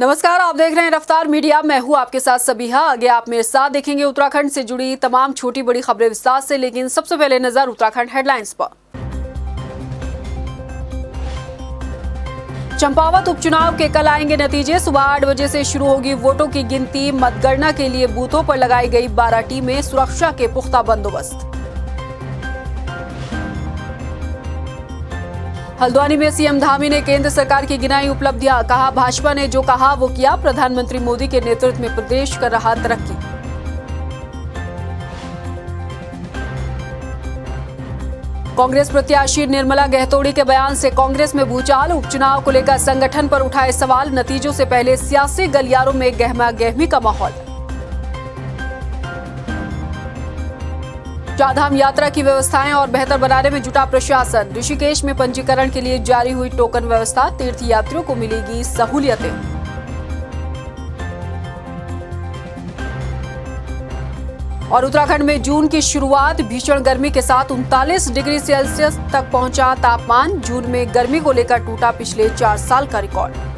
नमस्कार, आप देख रहे हैं रफ्तार मीडिया। मैं हूं आपके साथ सबिहा। आगे आप मेरे साथ देखेंगे उत्तराखंड से जुड़ी तमाम छोटी बड़ी खबरें विस्तार से, लेकिन सबसे पहले नजर उत्तराखंड हेडलाइंस पर। चंपावत उपचुनाव के कल आएंगे नतीजे। सुबह 8 बजे से शुरू होगी वोटों की गिनती। मतगणना के लिए बूथों पर लगाई गई 12 टीमें, सुरक्षा के पुख्ता बंदोबस्त। हल्द्वानी में सीएम धामी ने केंद्र सरकार की गिनाई उपलब्धियां। कहा, भाजपा ने जो कहा वो किया। प्रधानमंत्री मोदी के नेतृत्व में प्रदेश कर रहा तरक्की। कांग्रेस प्रत्याशी निर्मला गहतोड़ी के बयान से कांग्रेस में भूचाल। उपचुनाव को लेकर संगठन पर उठाए सवाल। नतीजों से पहले सियासी गलियारों में गहमा गहमी का माहौल। चारधाम यात्रा की व्यवस्थाएं और बेहतर बनाने में जुटा प्रशासन। ऋषिकेश में पंजीकरण के लिए जारी हुई टोकन व्यवस्था। तीर्थ यात्रियों को मिलेगी सहूलियतें। और उत्तराखंड में जून की शुरुआत भीषण गर्मी के साथ 39 डिग्री सेल्सियस तक पहुंचा तापमान। जून में गर्मी को लेकर टूटा पिछले 4 साल का रिकॉर्ड।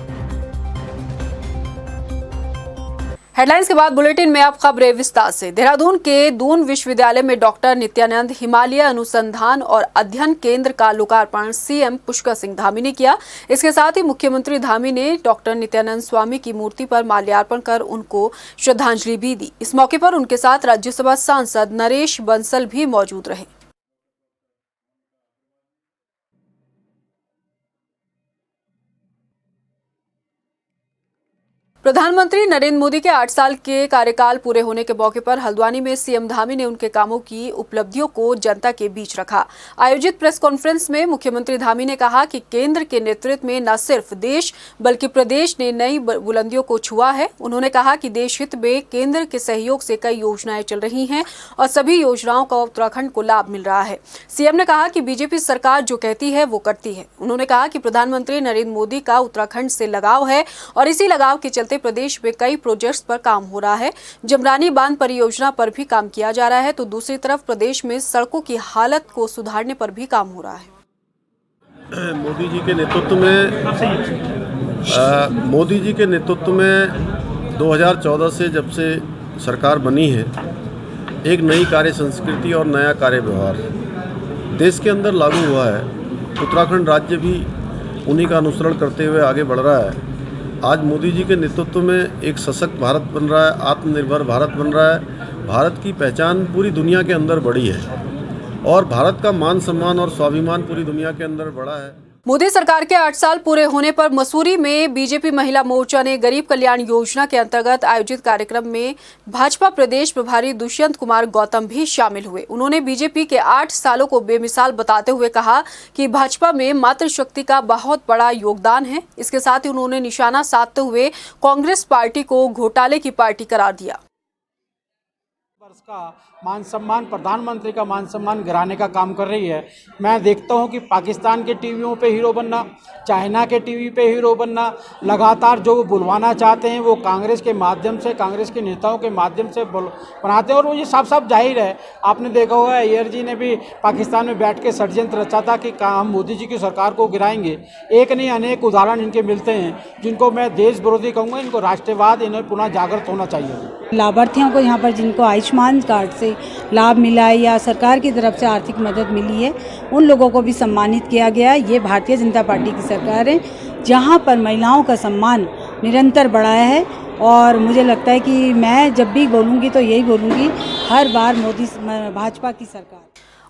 हेडलाइंस के बाद बुलेटिन में अब खबरें विस्तार से। देहरादून के दून विश्वविद्यालय में डॉक्टर नित्यानंद हिमालय अनुसंधान और अध्ययन केंद्र का लोकार्पण सीएम पुष्कर सिंह धामी ने किया। इसके साथ ही मुख्यमंत्री धामी ने डॉक्टर नित्यानंद स्वामी की मूर्ति पर माल्यार्पण कर उनको श्रद्धांजलि भी दी। इस मौके पर उनके साथ राज्यसभा सांसद नरेश बंसल भी मौजूद रहे। प्रधानमंत्री नरेंद्र मोदी के 8 साल के कार्यकाल पूरे होने के मौके पर हल्द्वानी में सीएम धामी ने उनके कामों की उपलब्धियों को जनता के बीच रखा। आयोजित प्रेस कॉन्फ्रेंस में मुख्यमंत्री धामी ने कहा कि केंद्र के नेतृत्व में न सिर्फ देश बल्कि प्रदेश ने नई बुलंदियों को छुआ है। उन्होंने कहा कि देश हित में केंद्र के सहयोग से कई योजनाएं चल रही हैं और सभी योजनाओं का उत्तराखंड को लाभ मिल रहा है। सीएम ने कहा कि बीजेपी सरकार जो कहती है वो करती है। उन्होंने कहा कि प्रधानमंत्री नरेंद्र मोदी का उत्तराखंड से लगाव है और इसी लगाव के चलते प्रदेश में कई प्रोजेक्ट्स पर काम हो रहा है। जमरानी बांध परियोजना पर भी काम किया जा रहा है, तो दूसरी तरफ प्रदेश में सड़कों की हालत को सुधारने पर भी काम हो रहा है। मोदी जी के नेतृत्व में 2014 से जब से सरकार बनी है, एक नई कार्य संस्कृति और नया कार्य व्यवहार देश के अंदर लागू हुआ है। उत्तराखंड राज्य भी उन्हीं का अनुसरण करते हुए आगे बढ़ रहा है। आज मोदी जी के नेतृत्व में एक सशक्त भारत बन रहा है, आत्मनिर्भर भारत बन रहा है। भारत की पहचान पूरी दुनिया के अंदर बढ़ी है और भारत का मान सम्मान और स्वाभिमान पूरी दुनिया के अंदर बढ़ा है। मोदी सरकार के 8 साल पूरे होने पर मसूरी में बीजेपी महिला मोर्चा ने गरीब कल्याण योजना के अंतर्गत आयोजित कार्यक्रम में भाजपा प्रदेश प्रभारी दुष्यंत कुमार गौतम भी शामिल हुए। उन्होंने बीजेपी के 8 सालों को बेमिसाल बताते हुए कहा कि भाजपा में मातृशक्ति का बहुत बड़ा योगदान है। इसके साथ ही उन्होंने निशाना साधते हुए कांग्रेस पार्टी को घोटाले की पार्टी करार दिया। वर्ष का मान सम्मान, प्रधानमंत्री का मान सम्मान गिराने का काम कर रही है। मैं देखता हूं कि पाकिस्तान के टीवियों पे हीरो बनना, चाइना के टीवी पे हीरो बनना, लगातार जो वो बुलवाना चाहते हैं वो कांग्रेस के माध्यम से, कांग्रेस के नेताओं के माध्यम से बनाते हैं। और वो ये साफ साफ जाहिर है, आपने देखा हुआ है अय्यर जी ने भी पाकिस्तान में बैठ के षड्यंत्र रचा था कि हम मोदी जी की सरकार को गिराएंगे। एक नहीं अनेक उदाहरण इनके मिलते हैं, जिनको मैं देश विरोधी कहूँगा। इनको राष्ट्रवाद, इन्हें पुनः जागृत होना चाहिए। लाभार्थियों को यहाँ पर जिनको आयुष्मान कार्ड से लाभ मिला है या सरकार की तरफ से आर्थिक मदद मिली है, उन लोगों को भी सम्मानित किया गया। ये भारतीय जनता पार्टी की सरकार है जहाँ पर महिलाओं का सम्मान निरंतर बढ़ाया है। और मुझे लगता है कि मैं जब भी बोलूँगी तो यही बोलूँगी, हर बार मोदी भाजपा की सरकार।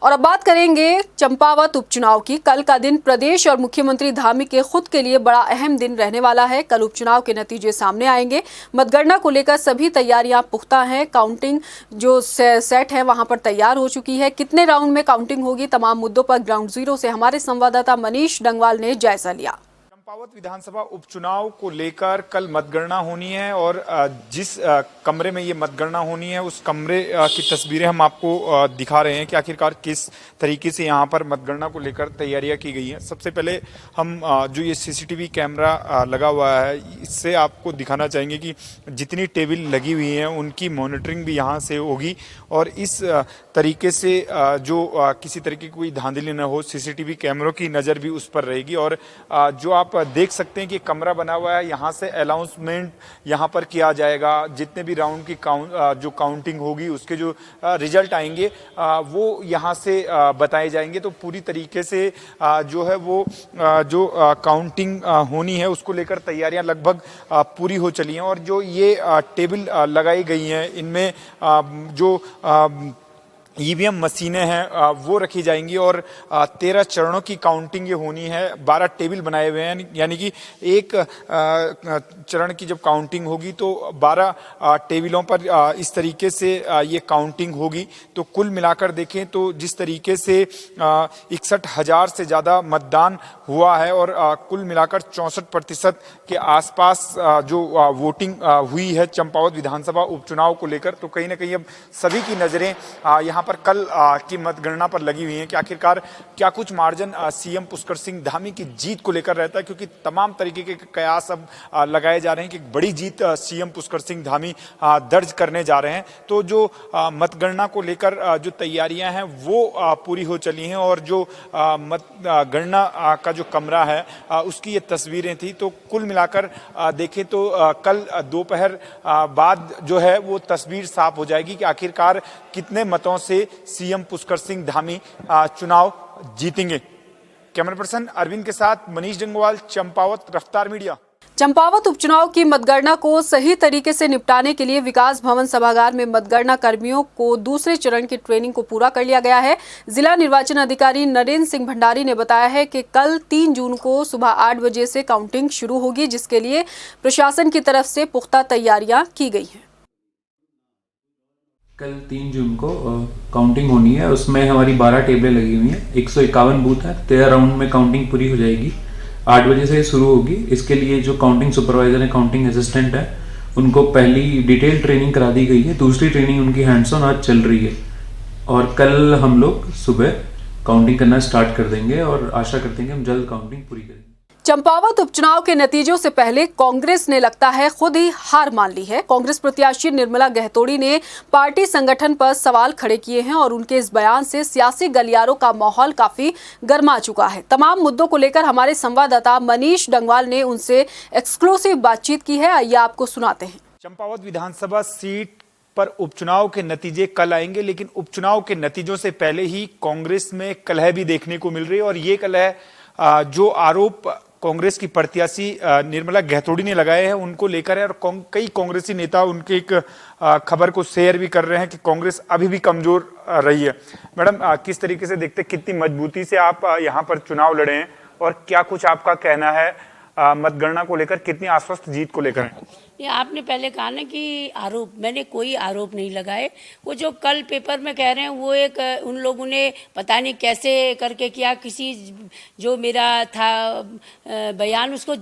और अब बात करेंगे चंपावत उपचुनाव की। कल का दिन प्रदेश और मुख्यमंत्री धामी के खुद के लिए बड़ा अहम दिन रहने वाला है। कल उपचुनाव के नतीजे सामने आएंगे। मतगणना को लेकर सभी तैयारियां पुख्ता हैं। काउंटिंग जो सेट है वहां पर तैयार हो चुकी है। कितने राउंड में काउंटिंग होगी, तमाम मुद्दों पर ग्राउंड जीरो से हमारे संवाददाता मनीष डंगवाल ने जायजा लिया। चंपावत विधानसभा उपचुनाव को लेकर कल मतगणना होनी है और जिस कमरे में ये मतगणना होनी है उस कमरे की तस्वीरें हम आपको दिखा रहे हैं कि आखिरकार किस तरीके से यहाँ पर मतगणना को लेकर तैयारियां की गई हैं। सबसे पहले हम जो ये सीसीटीवी कैमरा लगा हुआ है इससे आपको दिखाना चाहेंगे कि जितनी टेबल लगी हुई हैं उनकी मॉनिटरिंग भी यहाँ से होगी और इस तरीके से जो किसी तरीके की कोई धांधली न हो, सीसीटीवी कैमरों की नज़र भी उस पर रहेगी। और जो आप देख सकते हैं कि कमरा बना हुआ है, यहाँ से अनाउंसमेंट यहाँ पर किया जाएगा। जितने भी राउंड की जो काउंटिंग होगी उसके जो रिजल्ट आएंगे वो यहाँ से बताए जाएंगे। तो पूरी तरीके से जो है वो जो काउंटिंग होनी है उसको लेकर तैयारियां लगभग पूरी हो चली हैं। और जो ये टेबल लगाई गई हैं इनमें जो ईवीएम मशीनें हैं वो रखी जाएंगी और 13 चरणों की काउंटिंग ये होनी है। 12 टेबल बनाए हुए हैं, यानी कि एक चरण की जब काउंटिंग होगी तो 12 टेबलों पर इस तरीके से ये काउंटिंग होगी। तो कुल मिलाकर देखें तो जिस तरीके से 61,000 से ज़्यादा मतदान हुआ है और कुल मिलाकर 64% के आसपास जो वोटिंग हुई है चंपावत विधानसभा उपचुनाव को लेकर। तो कहीं ना कहीं अब सभी की नज़रें यहाँ पर कल की मतगणना पर लगी हुई हैं कि आखिरकार क्या कुछ मार्जिन सीएम पुष्कर सिंह धामी की जीत को लेकर रहता है, क्योंकि तमाम तरीके के कयास अब लगाए जा रहे हैं कि बड़ी जीत सीएम पुष्कर सिंह धामी दर्ज करने जा रहे हैं। तो जो मतगणना को लेकर जो तैयारियां हैं वो पूरी हो चली हैं और जो मतगणना का जो कमरा है उसकी ये तस्वीरें थी। तो कुल मिलाकर देखें तो कल दोपहर बाद जो है वो तस्वीर साफ हो जाएगी कि आखिरकार कितने मतों से सीएम पुष्कर सिंह धामी चुनाव जीतेंगे। कैमरा पर्सन अरविंद के साथ मनीष डंगवाल, चंपावत, रफ्तार मीडिया। चंपावत उपचुनाव की मतगणना को सही तरीके से निपटाने के लिए विकास भवन सभागार में मतगणना कर्मियों को दूसरे चरण की ट्रेनिंग को पूरा कर लिया गया है। जिला निर्वाचन अधिकारी नरेंद्र सिंह भंडारी ने बताया है कि कल 3 जून को सुबह 8 बजे से काउंटिंग शुरू होगी, जिसके लिए प्रशासन की तरफ से पुख्ता तैयारियां की गई हैं। कल 3 जून को काउंटिंग होनी है। उसमें हमारी 12 टेबलें लगी हुई हैं, 151 बूथ है। 13 राउंड में काउंटिंग पूरी हो जाएगी। 8 बजे से शुरू होगी। इसके लिए जो काउंटिंग सुपरवाइजर है, काउंटिंग असिस्टेंट है, उनको पहली डिटेल ट्रेनिंग करा दी गई है। दूसरी ट्रेनिंग उनकी हैंड्स ऑन आज चल रही है और कल हम लोग सुबह काउंटिंग करना स्टार्ट कर देंगे और आशा करते हैं कि हम जल्द काउंटिंग पूरी करेंगे। चंपावत उपचुनाव के नतीजों से पहले कांग्रेस ने लगता है खुद ही हार मान ली है। कांग्रेस प्रत्याशी निर्मला गहतोड़ी ने पार्टी संगठन पर सवाल खड़े किए हैं और उनके इस बयान से सियासी गलियारों का माहौल काफी गर्मा चुका है। तमाम मुद्दों को लेकर हमारे संवाददाता मनीष डंगवाल ने उनसे एक्सक्लूसिव बातचीत की है। आइए आपको सुनाते हैं। चंपावत विधानसभा सीट पर उपचुनाव के नतीजे कल आएंगे, लेकिन उपचुनाव के नतीजों से पहले ही कांग्रेस में कलह भी देखने को मिल रही है और ये कलह जो आरोप कांग्रेस की प्रत्याशी निर्मला गहतोड़ी ने लगाए हैं उनको लेकर है। और कई कांग्रेसी नेता उनके एक खबर को शेयर भी कर रहे हैं कि कांग्रेस अभी भी कमजोर रही है। मैडम, किस तरीके से देखते, कितनी मजबूती से आप यहाँ पर चुनाव लड़े हैं और क्या कुछ आपका कहना है मतगणना को लेकर, कितनी आश्वस्त जीत को लेकर है? ये आपने पहले कहा ना कि आरोप, मैंने कोई आरोप नहीं लगाए। वो जो कल पेपर में कह रहे हैं वो एक उन लोगों ने पता नहीं कैसे करके किया, किसी जो मेरा था बयान उसको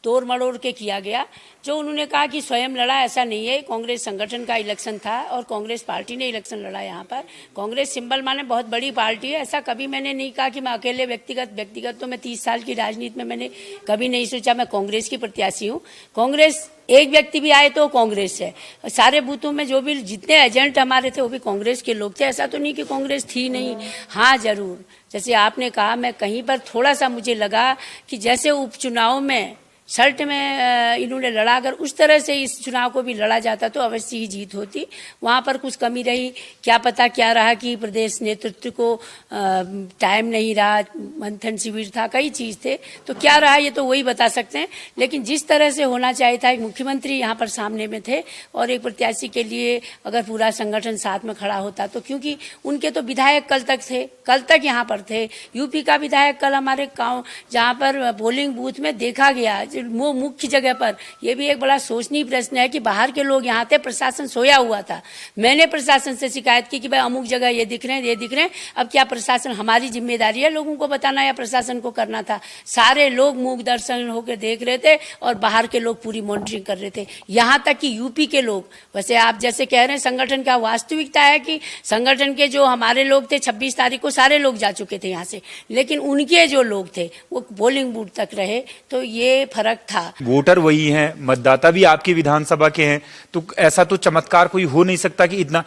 तोड़ मड़ोड़ के किया गया। जो उन्होंने कहा कि स्वयं लड़ा, ऐसा नहीं है। कांग्रेस संगठन का इलेक्शन था और कांग्रेस पार्टी ने इलेक्शन लड़ा। यहाँ पर कांग्रेस सिंबल माने बहुत बड़ी पार्टी है। ऐसा कभी मैंने नहीं कहा कि मैं अकेले व्यक्तिगत तो मैं 30 साल की राजनीति में मैंने कभी नहीं सोचा मैं कांग्रेस की प्रत्याशी हूँ। कांग्रेस एक व्यक्ति भी आए तो कांग्रेस है। सारे बूथों में जो भी जितने एजेंट हमारे थे वो भी कांग्रेस के लोग थे। ऐसा तो नहीं कि कांग्रेस थी नहीं। हाँ, जरूर जैसे आपने कहा, मैं कहीं पर थोड़ा सा मुझे लगा कि जैसे उपचुनाव में शर्ट में इन्होंने लड़ा, अगर उस तरह से इस चुनाव को भी लड़ा जाता तो अवश्य ही जीत होती। वहाँ पर कुछ कमी रही, क्या पता क्या रहा कि प्रदेश नेतृत्व को टाइम नहीं रहा, मंथन शिविर था, कई चीज़ थे, तो क्या रहा ये तो वही बता सकते हैं। लेकिन जिस तरह से होना चाहिए था, एक मुख्यमंत्री यहाँ पर सामने में थे और एक प्रत्याशी के लिए अगर पूरा संगठन साथ में खड़ा होता तो, क्योंकि उनके तो विधायक कल तक थे, कल तक यहाँ पर थे। यूपी का विधायक कल हमारे गाँव जहाँ पर पोलिंग बूथ में देखा गया, वो मुख्य जगह पर। यह भी एक बड़ा सोचनीय प्रश्न है कि बाहर के लोग यहाँ थे, प्रशासन सोया हुआ था। मैंने प्रशासन से शिकायत की कि भाई अमुक जगह ये दिख रहे हैं, ये दिख रहे हैं। अब क्या प्रशासन, हमारी जिम्मेदारी है लोगों को बताना या प्रशासन को करना था? सारे लोग मूक दर्शन होकर देख रहे थे और बाहर के लोग पूरी मॉनिटरिंग कर रहे थे। यहाँ तक कि यूपी के लोग, वैसे आप जैसे कह रहे हैं संगठन का, वास्तविकता है कि संगठन के जो हमारे लोग थे 26 तारीख को सारे लोग जा चुके थे यहाँ से, लेकिन उनके जो लोग थे वो पोलिंग बूथ तक रहे। तो ये फर्क था। वोटर वही हैं, मतदाता भी आपकी विधानसभा के हैं, तो ऐसा तो चमत्कार कोई हो नहीं सकता कि इतना।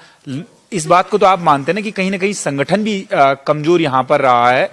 इस बात को तो आप मानते हैं ना कि कहीं ना कहीं संगठन भी कमजोर यहाँ पर रहा है,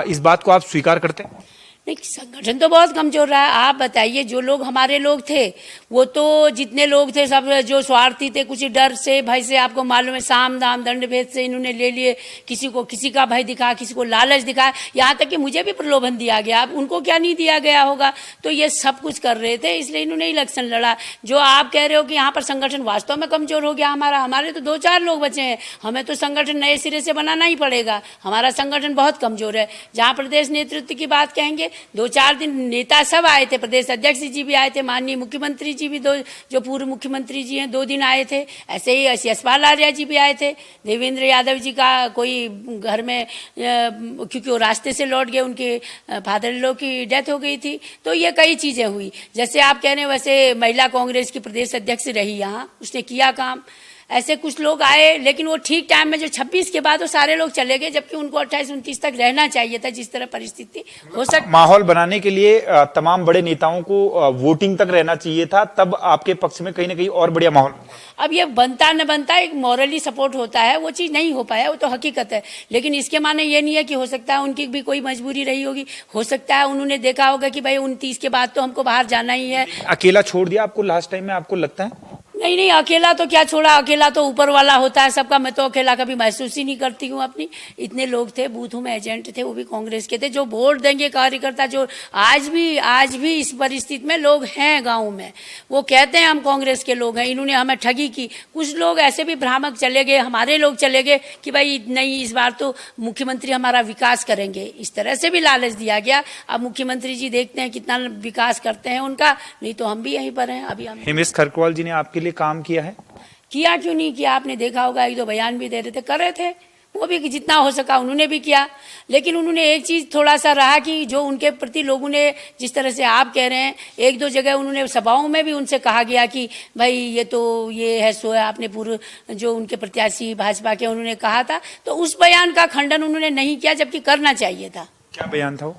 इस बात को आप स्वीकार करते हैं? नहीं, संगठन तो बहुत कमजोर रहा है। आप बताइए, जो लोग हमारे लोग थे, वो तो जितने लोग थे सब जो स्वार्थी थे, कुछ डर से भय से, आपको मालूम है साम दाम दंड भेद से इन्होंने ले लिए, किसी को किसी का भय दिखा, किसी को लालच दिखा, यहाँ तक कि मुझे भी प्रलोभन दिया गया। अब उनको क्या नहीं दिया गया होगा। तो ये सब कुछ कर रहे थे, इसलिए इन्होंने इलेक्शन लड़ा। जो आप कह रहे हो कि यहाँ पर संगठन वास्तव में कमजोर हो गया हमारे तो 2-4 लोग बचे हैं। हमें तो संगठन नए सिरे से बनाना ही पड़ेगा। हमारा संगठन बहुत कमजोर है। जहाँ प्रदेश नेतृत्व की बात कहेंगे, 2-4 दिन नेता सब आए थे, प्रदेश अध्यक्ष जी भी आए थे, माननीय मुख्यमंत्री जी भी जो पूर्व मुख्यमंत्री जी हैं 2 दिन आए थे। ऐसे ही यशपाल आर्या जी भी आए थे। देवेंद्र यादव जी का कोई घर में क्योंकि वो रास्ते से लौट गए, उनके फादर इन लॉ की डेथ हो गई थी। तो ये कई चीज़ें हुई। जैसे आप कह रहे हैं, वैसे महिला कांग्रेस की प्रदेश अध्यक्ष रही यहाँ, उसने किया काम। ऐसे कुछ लोग आए, लेकिन वो ठीक टाइम में जो 26 के बाद वो सारे लोग चले गए, जबकि उनको 28-29 तक रहना चाहिए था, जिस तरह परिस्थिति हो सकती। माहौल बनाने के लिए तमाम बड़े नेताओं को वोटिंग तक रहना चाहिए था, तब आपके पक्ष में कहीं ना कहीं और बढ़िया माहौल। अब ये बनता न बनता एक मॉरली सपोर्ट होता है, वो चीज़ नहीं हो पाया, वो तो हकीकत है। लेकिन इसके माने ये नहीं है कि हो सकता है उनकी भी कोई मजबूरी रही होगी, हो सकता है उन्होंने देखा होगा कि भाई 29 के बाद तो हमको बाहर जाना ही है। अकेला छोड़ दिया आपको लास्ट टाइम में, आपको लगता है? नहीं, अकेला तो क्या छोड़ा, अकेला तो ऊपर वाला होता है सबका। मैं तो अकेला कभी महसूस ही नहीं करती हूँ अपनी। इतने लोग थे, बूथों में एजेंट थे, वो भी कांग्रेस के थे, जो वोट देंगे कार्यकर्ता, जो आज भी इस परिस्थिति में लोग हैं गाँव में, वो कहते हैं हम कांग्रेस के लोग हैं। इन्होंने हमें ठगी की। कुछ लोग ऐसे भी भ्रामक चले गए, हमारे लोग चले गए कि भाई नहीं, इस बार तो मुख्यमंत्री हमारा विकास करेंगे, इस तरह से भी लालच दिया गया। अब मुख्यमंत्री जी देखते हैं कितना विकास करते हैं उनका, नहीं तो हम भी यहीं पर हैं। अभी हम हिमेश खरकवाल जी ने आपके लिए काम किया है? किया क्यों नहीं किया? आपने देखा होगा, 1-2 बयान भी दे रहे थे, कर रहे थे, वो भी जितना हो सका उन्होंने भी किया। लेकिन उन्होंने एक चीज़ थोड़ा सा रहा कि जो उनके प्रति लोगों ने, जिस तरह से आप कह रहे हैं, 1-2 जगह उन्होंने सभाओं में भी उनसे कहा गया कि भाई ये है सो है। आपने पूर्व जो उनके प्रत्याशी भाजपा के उन्होंने कहा था, तो उस बयान का खंडन उन्होंने नहीं किया, जबकि करना चाहिए था। क्या बयान था वो?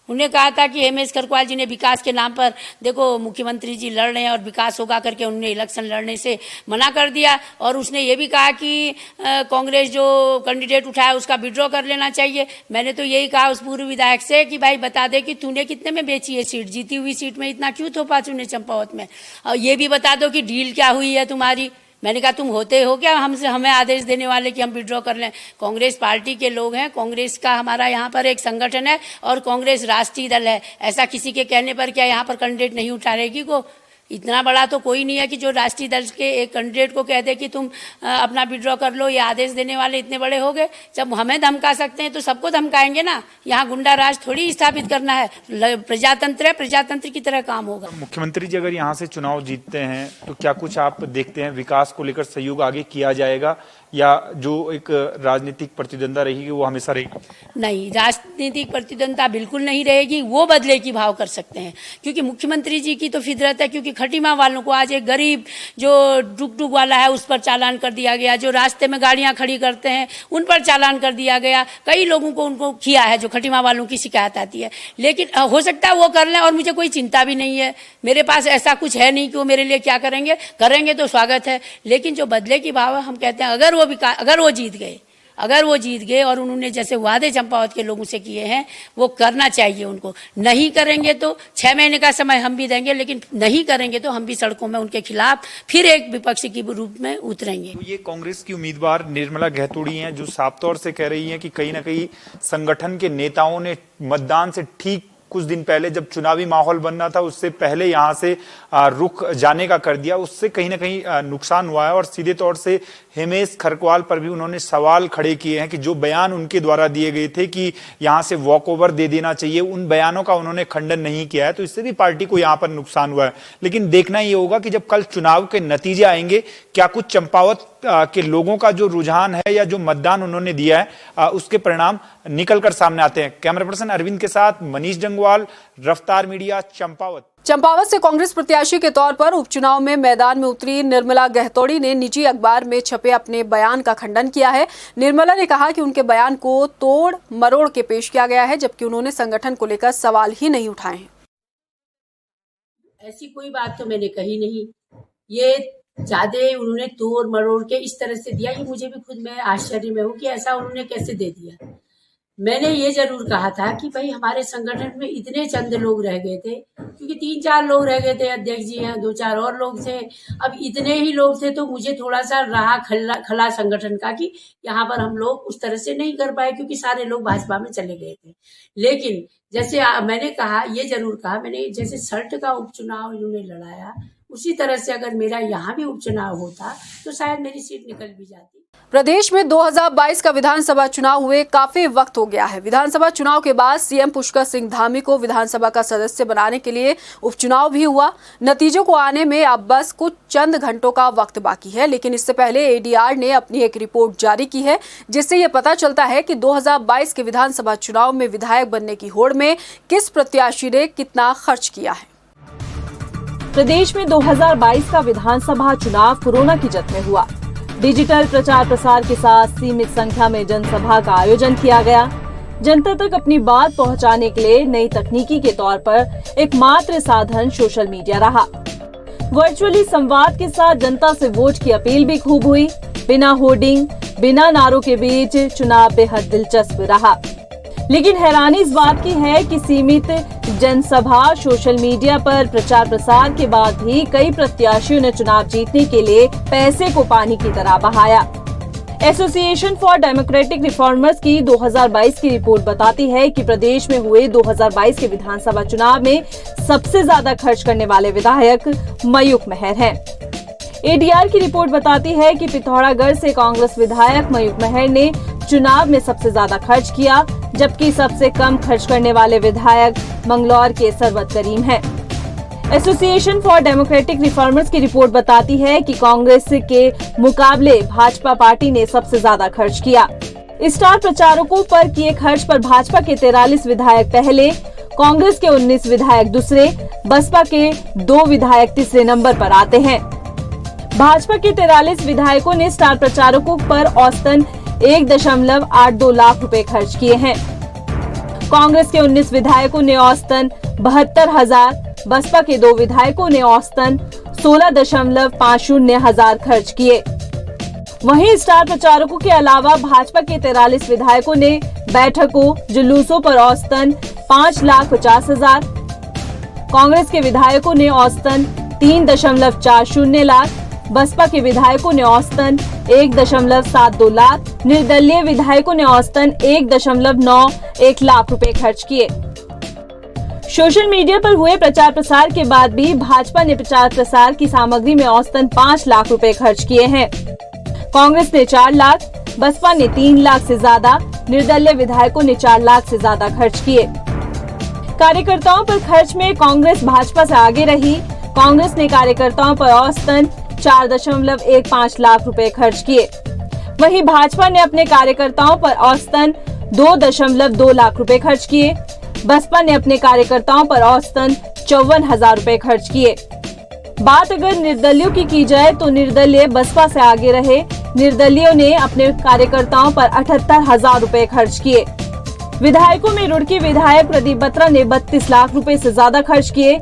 उन्होंने कहा था कि हिमेश खरकवाल जी ने विकास के नाम पर, देखो मुख्यमंत्री जी लड़ रहे हैं और विकास होगा करके उन्होंने इलेक्शन लड़ने से मना कर दिया। और उसने ये भी कहा कि कांग्रेस जो कैंडिडेट उठाया उसका विड्रॉ कर लेना चाहिए। मैंने तो यही कहा उस पूर्व विधायक से कि भाई बता दे कि तूने कितने में बेची है सीट, जीती हुई सीट में इतना क्यों थोपा तूने चंपावत में, और ये भी बता दो कि डील क्या हुई है तुम्हारी। मैंने कहा तुम होते हो क्या हमें आदेश देने वाले कि हम विड्रॉ कर लें? कांग्रेस पार्टी के लोग हैं, कांग्रेस का हमारा यहाँ पर एक संगठन है और कांग्रेस राष्ट्रीय दल है। ऐसा किसी के कहने पर क्या यहाँ पर कैंडिडेट नहीं उठाएगी को? इतना बड़ा तो कोई नहीं है कि जो राष्ट्रीय दल के एक कैंडिडेट को कह दे कि तुम अपना विड्रॉ कर लो। ये आदेश देने वाले इतने बड़े हो गए। जब हमें धमका सकते हैं तो सबको धमकाएंगे ना। यहाँ गुंडा राज थोड़ी स्थापित करना है, प्रजातंत्र है, प्रजातंत्र की तरह काम होगा। मुख्यमंत्री जी अगर यहाँ से चुनाव जीतते हैं तो क्या कुछ आप देखते हैं विकास को लेकर सहयोग आगे किया जाएगा, या जो एक राजनीतिक प्रतिद्वंदा रहेगी वो हमेशा रहेगी? नहीं, राजनीतिक प्रतिद्वंदा बिल्कुल नहीं रहेगी। वो बदले की भाव कर सकते हैं, क्योंकि मुख्यमंत्री जी की तो फितरत है। क्योंकि खटीमा वालों को आज एक गरीब जो टुक वाला है उस पर चालान कर दिया गया, जो रास्ते में गाड़ियां खड़ी करते हैं उन पर चालान कर दिया गया। कई लोगों को उनको किया है, जो खटीमा वालों की शिकायत आती है। लेकिन हो सकता है वो कर लें और मुझे कोई चिंता भी नहीं है। मेरे पास ऐसा कुछ है नहीं कि वो मेरे लिए क्या करेंगे तो स्वागत है। लेकिन जो बदले की भाव है, हम कहते हैं अगर वो जीत गए और उन्होंने जैसे वादे चंपावत के लोगों से किए हैं वो करना चाहिए उनको। नहीं करेंगे तो 6 महीने का समय हम भी देंगे, लेकिन नहीं करेंगे तो हम भी सड़कों में उनके खिलाफ फिर एक विपक्षी के रूप में उतरेंगे। तो ये कांग्रेस की उम्मीदवार निर्मला गहतोड़ी हैं, जो साफ तौर से कह रही हैं कि कहीं ना कहीं संगठन के नेताओं ने मतदान से ठीक कुछ दिन पहले जब चुनावी माहौल बनना था उससे पहले यहां से रुख जाने का कर दिया, उससे कहीं ना कहीं नुकसान हुआ है। और सीधे तौर से हिमेश खरकवाल पर भी उन्होंने सवाल खड़े किए हैं कि जो बयान उनके द्वारा दिए गए थे कि यहां से वॉकओवर दे देना चाहिए, उन बयानों का उन्होंने खंडन नहीं किया है। तो इससे भी पार्टी को यहां पर नुकसान हुआ है। लेकिन देखना ये होगा कि जब कल चुनाव के नतीजे आएंगे, क्या कुछ चंपावत के लोगों का जो रुझान है या जो मतदान उन्होंने दिया है उसके परिणाम निकलकर सामने आते हैं। कैमरा पर्सन अरविंद के साथ मनीष जंगवाल, रफ्तार मीडिया, चंपावत। चंपावत से कांग्रेस प्रत्याशी के तौर पर उपचुनाव में मैदान में उतरी निर्मला गहतोड़ी ने निजी अखबार में छपे अपने बयान का खंडन किया है। निर्मला ने कहा कि उनके बयान को तोड़ मरोड़ के पेश किया गया है, जबकि उन्होंने संगठन को लेकर सवाल ही नहीं उठाए हैं। ऐसी कोई बात तो मैंने कही नहीं। ये ज्यादा उन्होंने तोड़ मरोड़ के इस तरह से दिया कि मुझे भी खुद में आश्चर्य में हूँ कि ऐसा उन्होंने कैसे दे दिया। मैंने ये जरूर कहा था कि भाई हमारे संगठन में इतने चंद लोग रह गए थे, क्योंकि 3-4 लोग रह गए थे, अध्यक्ष जी हैं, 2-4 और लोग थे। अब इतने ही लोग थे तो मुझे थोड़ा सा रहा खला संगठन का कि यहाँ पर हम लोग उस तरह से नहीं कर पाए, क्योंकि सारे लोग भाजपा में चले गए थे। लेकिन जैसे मैंने कहा, ये जरूर कहा मैंने, जैसे सल्ट का उपचुनाव इन्होंने लड़ाया, उसी तरह से अगर मेरा यहाँ भी उपचुनाव होता तो शायद मेरी सीट निकल भी जाती। प्रदेश में 2022 का विधानसभा चुनाव हुए काफी वक्त हो गया है। विधानसभा चुनाव के बाद सीएम पुष्कर सिंह धामी को विधानसभा का सदस्य बनाने के लिए उपचुनाव भी हुआ। नतीजों को आने में अब बस कुछ चंद घंटों का वक्त बाकी है, लेकिन इससे पहले एडीआर ने अपनी एक रिपोर्ट जारी की है, जिससे ये पता चलता है कि 2022 के विधानसभा चुनाव में विधायक बनने की होड़ में किस प्रत्याशी ने कितना खर्च किया है। प्रदेश में 2022 का विधानसभा चुनाव कोरोना की जद में हुआ। डिजिटल प्रचार प्रसार के साथ सीमित संख्या में जनसभा का आयोजन किया गया। जनता तक अपनी बात पहुंचाने के लिए नई तकनीकी के तौर पर एकमात्र साधन सोशल मीडिया रहा। वर्चुअली संवाद के साथ जनता से वोट की अपील भी खूब हुई। बिना होर्डिंग, बिना नारों के बीच चुनाव बेहद दिलचस्प रहा। लेकिन हैरानी इस बात की है कि सीमित जनसभा, सोशल मीडिया पर प्रचार प्रसार के बाद भी कई प्रत्याशियों ने चुनाव जीतने के लिए पैसे को पानी की तरह बहाया। एसोसिएशन फॉर डेमोक्रेटिक रिफॉर्मर्स की 2022 की रिपोर्ट बताती है कि प्रदेश में हुए 2022 के विधानसभा चुनाव में सबसे ज्यादा खर्च करने वाले विधायक मयूख महर हैं। एडीआर की रिपोर्ट बताती है कि पिथौरागढ़ से कांग्रेस विधायक मयूख महर ने चुनाव में सबसे ज्यादा खर्च किया, जबकि सबसे कम खर्च करने वाले विधायक मंगलौर के सरवत करीम हैं। एसोसिएशन फॉर डेमोक्रेटिक रिफॉर्मर्स की रिपोर्ट बताती है कि कांग्रेस के मुकाबले भाजपा पार्टी ने सबसे ज्यादा खर्च किया। स्टार प्रचारकों पर किए खर्च पर भाजपा के 43 विधायक पहले, कांग्रेस के 19 विधायक दूसरे, बसपा के 2 विधायक तीसरे नंबर पर आते हैं। भाजपा के 43 विधायकों ने स्टार प्रचारकों पर औसतन 1.82 लाख रुपए खर्च किए हैं। कांग्रेस के 19 विधायकों ने औसतन 72,000, बसपा के 2 विधायकों ने औसतन 16.50 हजार खर्च किए। वहीं स्टार प्रचारकों के अलावा भाजपा के 43 विधायकों ने बैठकों, जुलूसों पर औसतन 5,50,000, कांग्रेस के विधायकों ने औसतन 3.40 लाख, बसपा के विधायकों ने औसतन 1.72 लाख, निर्दलीय विधायकों ने औसतन 1.91 लाख रुपए खर्च किए। सोशल मीडिया पर हुए प्रचार प्रसार के बाद भी भाजपा ने प्रचार प्रसार की सामग्री में औसतन 5 लाख रुपए खर्च किए हैं। कांग्रेस ने 4 लाख, बसपा ने 3 लाख से ज्यादा, निर्दलीय विधायकों ने 4 लाख से ज्यादा खर्च किए। कार्यकर्ताओं पर खर्च में कांग्रेस भाजपा से आगे रही। कांग्रेस ने कार्यकर्ताओं पर औसतन 4.15 लाख रुपए खर्च किए। वहीं भाजपा ने अपने कार्यकर्ताओं पर औसतन 2.2 लाख रुपए खर्च किए। बसपा ने अपने कार्यकर्ताओं पर औसतन 54,000 रुपए खर्च किए। बात अगर निर्दलियों की जाए तो निर्दलीय बसपा से आगे रहे। निर्दलियों ने अपने कार्यकर्ताओं पर 78,000 रुपए खर्च किए। विधायकों में रुड़की विधायक प्रदीप बत्रा ने 32 लाख रुपए से ज्यादा खर्च किए।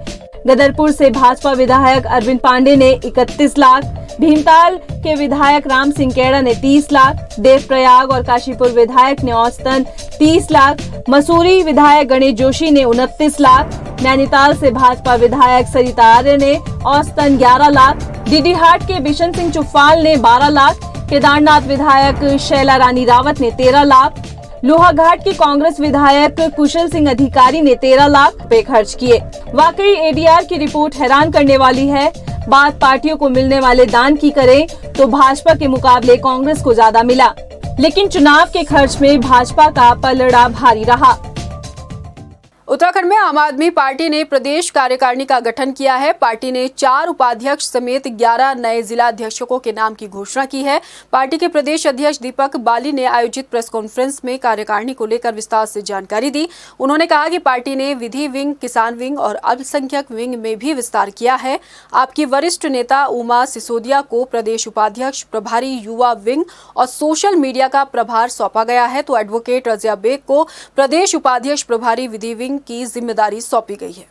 गदरपुर से भाजपा विधायक अरविंद पांडे ने 31 लाख, भीमताल के विधायक राम सिंह केड़ा ने 30 लाख, देवप्रयाग और काशीपुर विधायक ने औसतन 30 लाख, मसूरी विधायक गणेश जोशी ने 29 लाख, नैनीताल से भाजपा विधायक सरिता आर्य ने औसतन 11 लाख, डीडीहाट के बिशन सिंह चुफाल ने 12 लाख, केदारनाथ विधायक शैला रानी रावत ने 13 लाख, लोहाघाट के कांग्रेस विधायक कुशल सिंह अधिकारी ने 13 लाख रुपए खर्च किए। वाकई एडीआर की रिपोर्ट हैरान करने वाली है। बात पार्टियों को मिलने वाले दान की करें तो भाजपा के मुकाबले कांग्रेस को ज्यादा मिला, लेकिन चुनाव के खर्च में भाजपा का पलड़ा भारी रहा। उत्तराखंड में आम आदमी पार्टी ने प्रदेश कार्यकारिणी का गठन किया है। पार्टी ने 4 उपाध्यक्ष समेत 11 नए जिला अध्यक्षों के नाम की घोषणा की है। पार्टी के प्रदेश अध्यक्ष दीपक बाली ने आयोजित प्रेस कॉन्फ्रेंस में कार्यकारिणी को लेकर विस्तार से जानकारी दी। उन्होंने कहा कि पार्टी ने विधि विंग, किसान विंग और अल्पसंख्यक विंग में भी विस्तार किया है। आपकी वरिष्ठ नेता उमा सिसोदिया को प्रदेश उपाध्यक्ष प्रभारी युवा विंग और सोशल मीडिया का प्रभार सौंपा गया है, तो एडवोकेट रजिया बेग को प्रदेश उपाध्यक्ष प्रभारी विधि विंग की जिम्मेदारी सौंपी गई है।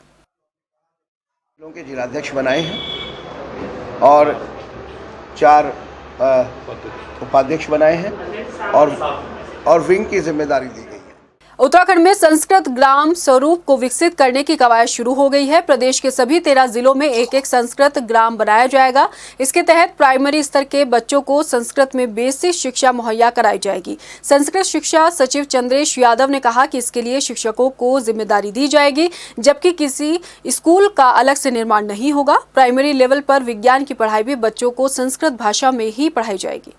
लोगों के जिलाध्यक्ष बनाए हैं और 4 उपाध्यक्ष बनाए हैं और विंग की जिम्मेदारी दी गई है। उत्तराखंड में संस्कृत ग्राम स्वरूप को विकसित करने की कवायद शुरू हो गई है। प्रदेश के सभी 13 जिलों में एक एक संस्कृत ग्राम बनाया जाएगा। इसके तहत प्राइमरी स्तर के बच्चों को संस्कृत में बेसिक शिक्षा मुहैया कराई जाएगी। संस्कृत शिक्षा सचिव चंद्रेश यादव ने कहा कि इसके लिए शिक्षकों को जिम्मेदारी दी जाएगी, जबकि किसी स्कूल का अलग से निर्माण नहीं होगा। प्राइमरी लेवल पर विज्ञान की पढ़ाई भी बच्चों को संस्कृत भाषा में ही पढ़ाई जाएगी।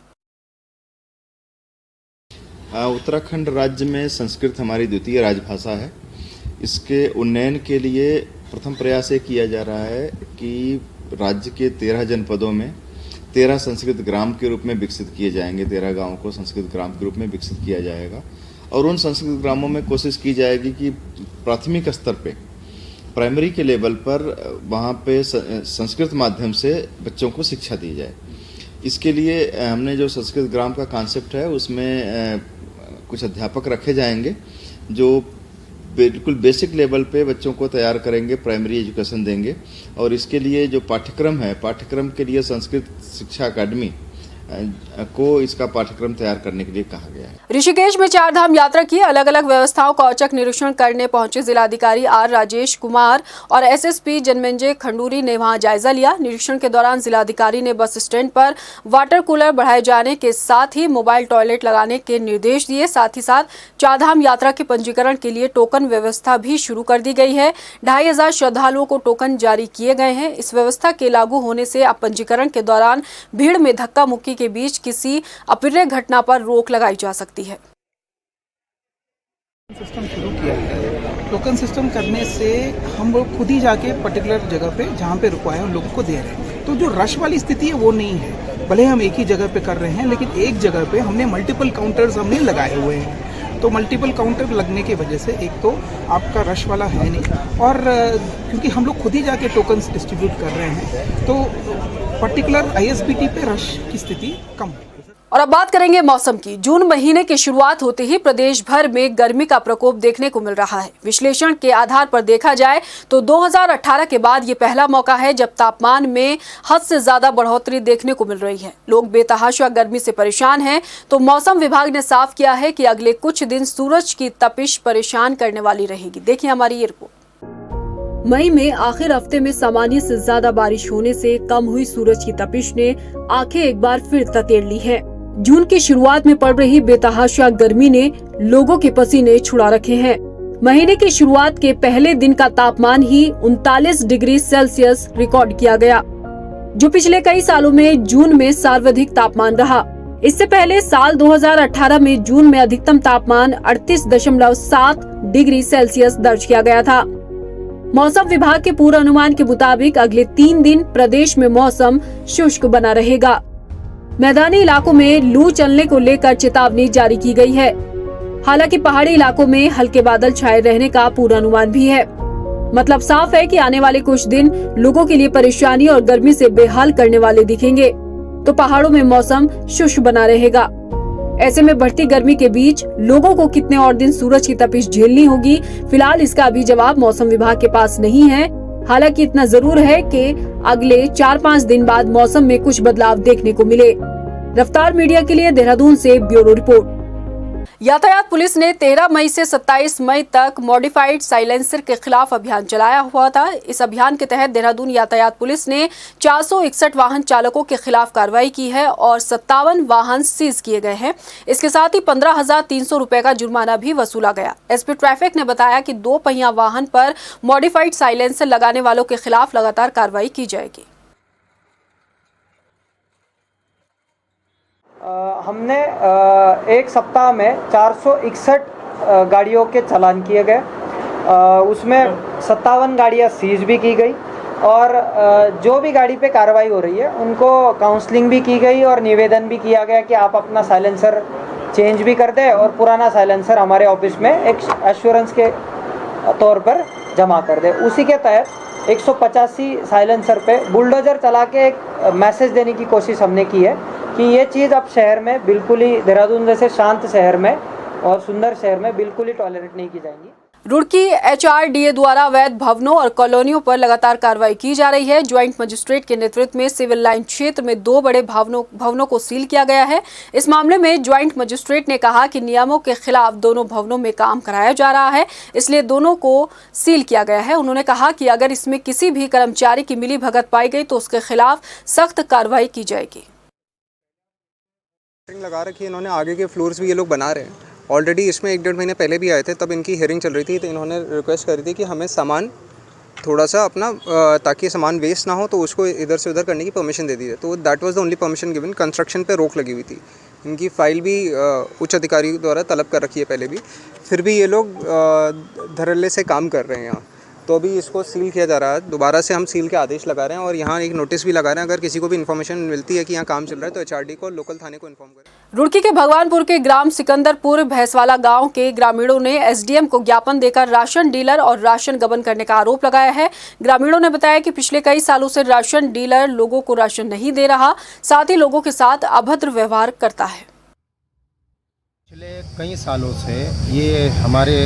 उत्तराखंड राज्य में संस्कृत हमारी द्वितीय राजभाषा है। इसके उन्नयन के लिए प्रथम प्रयास ये किया जा रहा है कि राज्य के 13 जनपदों में 13 संस्कृत ग्राम के रूप में विकसित किए जाएंगे। 13 गांवों को संस्कृत ग्राम के रूप में विकसित किया जाएगा और उन संस्कृत ग्रामों में कोशिश की जाएगी कि प्राथमिक स्तर पे, प्राइमरी के लेवल पर वहाँ पे संस्कृत माध्यम से बच्चों को शिक्षा दी जाए। इसके लिए हमने जो संस्कृत ग्राम का कॉन्सेप्ट है उसमें कुछ अध्यापक रखे जाएंगे जो बिल्कुल बेसिक लेवल पे बच्चों को तैयार करेंगे, प्राइमरी एजुकेशन देंगे। और इसके लिए जो पाठ्यक्रम है, पाठ्यक्रम के लिए संस्कृत शिक्षा अकादमी को इसका पाठ्यक्रम तैयार करने के लिए कहा गया है। ऋषिकेश में 4 धाम यात्रा की अलग अलग व्यवस्थाओं का औचक निरीक्षण करने पहुंचे जिलाधिकारी आर राजेश कुमार और एसएसपी जन्मेंजय खंडूरी ने वहां जायजा लिया। निरीक्षण के दौरान जिलाधिकारी ने बस स्टैंड पर वाटर कूलर बढ़ाए जाने के साथ ही मोबाइल टॉयलेट लगाने के निर्देश दिए। साथ ही साथ 4 धाम यात्रा के पंजीकरण के लिए टोकन व्यवस्था भी शुरू कर दी गई है। 2500 श्रद्धालुओं को टोकन जारी किए गए हैं। इस व्यवस्था के लागू होने से अब पंजीकरण के दौरान भीड़ में धक्का मुक्की के बीच किसी अप्रिय घटना पर रोक लगाई जा सकती है। सिस्टम शुरू किया है। टोकन सिस्टम करने से हम लोग खुद ही जाके पर्टिकुलर जगह पे जहाँ पे रुकवाए उन लोगों को दे रहे हैं। तो जो रश वाली स्थिति है वो नहीं है। भले हम एक ही जगह पे कर रहे हैं, लेकिन एक जगह पे हमने मल्टीपल काउंटर्स हमने लगाए हुए हैं। तो मल्टीपल काउंटर लगने की वजह से एक तो आपका रश वाला है नहीं, और क्योंकि हम लोग खुद ही जाके टोकन्स डिस्ट्रीब्यूट कर रहे हैं तो पर्टिकुलर आईएसबीटी पे रश की स्थिति कम है। और अब बात करेंगे मौसम की। जून महीने की शुरुआत होते ही प्रदेश भर में गर्मी का प्रकोप देखने को मिल रहा है। विश्लेषण के आधार पर देखा जाए तो 2018 के बाद ये पहला मौका है जब तापमान में हद से ज्यादा बढ़ोतरी देखने को मिल रही है। लोग बेतहाशा गर्मी से परेशान हैं, तो मौसम विभाग ने साफ किया है कि अगले कुछ दिन सूरज की तपिश परेशान करने वाली रहेगी। देखिए हमारी ये रिपोर्ट। मई में आखिर हफ्ते में सामान्य से ज्यादा बारिश होने से कम हुई सूरज की तपिश ने आंखें एक बार फिर ततेड़ ली है। जून की शुरुआत में पड़ रही बेतहाशा गर्मी ने लोगों के पसीने छुड़ा रखे हैं। महीने की शुरुआत के पहले दिन का तापमान ही 39 डिग्री सेल्सियस रिकॉर्ड किया गया, जो पिछले कई सालों में जून में सर्वाधिक तापमान रहा। इससे पहले साल 2018 में जून में अधिकतम तापमान 38.7 डिग्री सेल्सियस दर्ज किया गया था। मौसम विभाग के पूर्वानुमान के मुताबिक अगले 3 दिन प्रदेश में मौसम शुष्क बना रहेगा। मैदानी इलाकों में लू चलने को लेकर चेतावनी जारी की गई है। हालांकि पहाड़ी इलाकों में हल्के बादल छाए रहने का पूर्वानुमान भी है। मतलब साफ है कि आने वाले कुछ दिन लोगों के लिए परेशानी और गर्मी से बेहाल करने वाले दिखेंगे, तो पहाड़ों में मौसम शुष्क बना रहेगा। ऐसे में बढ़ती गर्मी के बीच लोगों को कितने और दिन सूरज की तपिश झेलनी होगी, फिलहाल इसका अभी जवाब मौसम विभाग के पास नहीं है। हालांकि इतना जरूर है कि अगले 4-5 दिन बाद मौसम में कुछ बदलाव देखने को मिले। रफ्तार मीडिया के लिए देहरादून से ब्यूरो रिपोर्ट। यातायात पुलिस ने 13 मई से 27 मई तक मॉडिफाइड साइलेंसर के खिलाफ अभियान चलाया हुआ था। इस अभियान के तहत देहरादून यातायात पुलिस ने 461 वाहन चालकों के खिलाफ कार्रवाई की है और 57 वाहन सीज किए गए हैं। इसके साथ ही 15,300 रुपए का जुर्माना भी वसूला गया। एसपी ट्रैफिक ने बताया कि 2 पहिया वाहन पर मॉडिफाइड साइलेंसर लगाने वालों के खिलाफ लगातार कार्रवाई की जाएगी। हमने एक सप्ताह में 461 गाड़ियों के चालान किए गए। उसमें 57 गाड़ियाँ सीज भी की गई और जो भी गाड़ी पे कार्रवाई हो रही है उनको काउंसलिंग भी की गई और निवेदन भी किया गया कि आप अपना साइलेंसर चेंज भी कर दें और पुराना साइलेंसर हमारे ऑफिस में एक एश्योरेंस के तौर पर जमा कर दें। उसी के तहत 185 साइलेंसर पे बुलडोजर चला के एक मैसेज देने की कोशिश हमने की है कि ये चीज़ अब शहर में बिल्कुल ही, देहरादून जैसे शांत शहर में और सुंदर शहर में बिल्कुल ही टॉलरेट नहीं की जाएंगी। रुड़की HRDA द्वारा अवैध भवनों और कॉलोनियों पर लगातार कार्रवाई की जा रही है। ज्वाइंट मजिस्ट्रेट के नेतृत्व में सिविल लाइन क्षेत्र में 2 बड़े भवनों को सील किया गया है। इस मामले में ज्वाइंट मजिस्ट्रेट ने कहा कि नियमों के खिलाफ दोनों भवनों में काम कराया जा रहा है, इसलिए दोनों को सील किया गया है। उन्होंने कहा कि अगर इसमें किसी भी कर्मचारी की मिलीभगत पाई गई तो उसके खिलाफ सख्त कार्रवाई की जाएगी। लगा रखी है इन्होंने, आगे के फ्लोर्स भी ये लोग बना रहे हैं। ऑलरेडी इसमें 1-1.5 महीने पहले भी आए थे, तब इनकी हियरिंग चल रही थी, तो इन्होंने रिक्वेस्ट करी थी कि हमें सामान थोड़ा सा अपना ताकि सामान वेस्ट ना हो तो उसको इधर से उधर करने की परमिशन दे दी है। तो that was the only permission given. Construction पे रोक लगी हुई थी। इनकी फ़ाइल भी उच्च अधिकारी द्वारा तलब कर रखी है पहले भी, फिर भी ये लोग धड़ल्ले से काम कर रहे हैं यहाँ। तो अभी इसको सील किया जा रहा है। दोबारा से हम सील के आदेश लगा रहे हैं और यहाँ एक नोटिस भी लगा रहे हैं। अगर किसी को भी इन्फॉर्मेशन मिलती है कि यहाँ काम चल रहा है तो HRD को, लोकल थाने को इन्फॉर्म करें। रुड़की के भगवानपुर के ग्राम सिकंदरपुर भैंसवाला गांव के ग्रामीणों ने SDM को ज्ञापन देकर राशन डीलर और राशन गबन करने का आरोप लगाया है। ग्रामीणों ने बताया कि पिछले कई सालों से राशन डीलर लोगों को राशन नहीं दे रहा, साथ ही लोगों के साथ अभद्र व्यवहार करता है। पिछले कई सालों से ये हमारे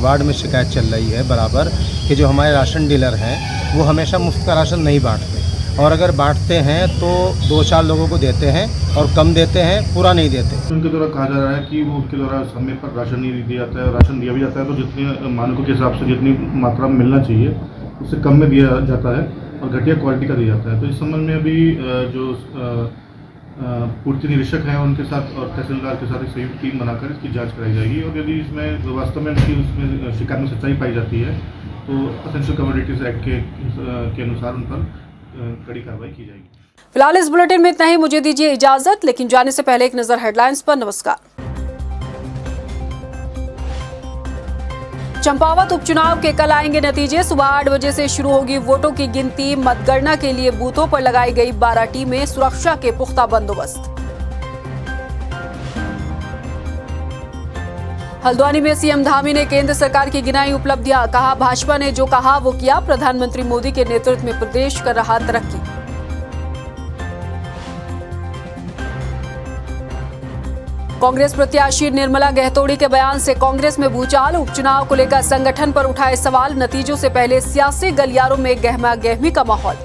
वार्ड में शिकायत चल रही है बराबर कि जो हमारे राशन डीलर हैं वो हमेशा मुफ्त का राशन नहीं बांटते, और अगर बांटते हैं तो 2-4 लोगों को देते हैं और कम देते हैं, पूरा नहीं देते। उनके द्वारा कहा जा रहा है कि वो उनके द्वारा समय पर राशन नहीं दिया जाता है, राशन दिया भी जाता है तो जितने मानकों के हिसाब से जितनी मात्रा में मिलना चाहिए उससे कम में दिया जाता है और घटिया क्वालिटी का दिया जाता है। तो इस संबंध में अभी जो पूर्ति निरीक्षक हैं उनके साथ और तहसीलदार के साथ एक संयुक्त टीम बनाकर इसकी जांच कराई जाएगी, और यदि इसमें वास्तव में उसमें शिकायत में सच्चाई पाई जाती है तो एसेंशियल कमोडिटीज एक्ट के अनुसार उन पर कड़ी कार्रवाई की जाएगी। फिलहाल इस बुलेटिन में इतना ही। मुझे दीजिए इजाजत, लेकिन जाने से पहले एक नजर हेडलाइंस पर। नमस्कार। चंपावत उपचुनाव के कल आएंगे नतीजे। सुबह 8 बजे से शुरू होगी वोटों की गिनती। मतगणना के लिए बूथों पर लगाई गई 12 टीमें, सुरक्षा के पुख्ता बंदोबस्त। हल्द्वानी में CM धामी ने केंद्र सरकार की गिनाई उपलब्धियां। कहा, भाजपा ने जो कहा वो किया। प्रधानमंत्री मोदी के नेतृत्व में प्रदेश कर रहा तरक्की। कांग्रेस प्रत्याशी निर्मला गहतोड़ी के बयान से कांग्रेस में भूचाल। उपचुनाव को लेकर संगठन पर उठाए सवाल। नतीजों से पहले सियासी गलियारों में गहमा-गहमी का माहौल।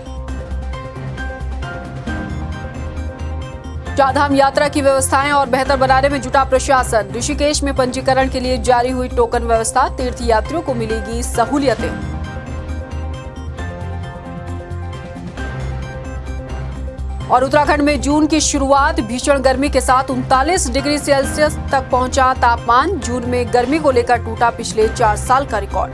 चारधाम यात्रा की व्यवस्थाएं और बेहतर बनाने में जुटा प्रशासन। ऋषिकेश में पंजीकरण के लिए जारी हुई टोकन व्यवस्था। तीर्थयात्रियों को मिलेगी सहूलियतें। और उत्तराखंड में जून की शुरुआत भीषण गर्मी के साथ 39 डिग्री सेल्सियस तक पहुंचा तापमान। जून में गर्मी को लेकर टूटा पिछले 4 साल का रिकॉर्ड।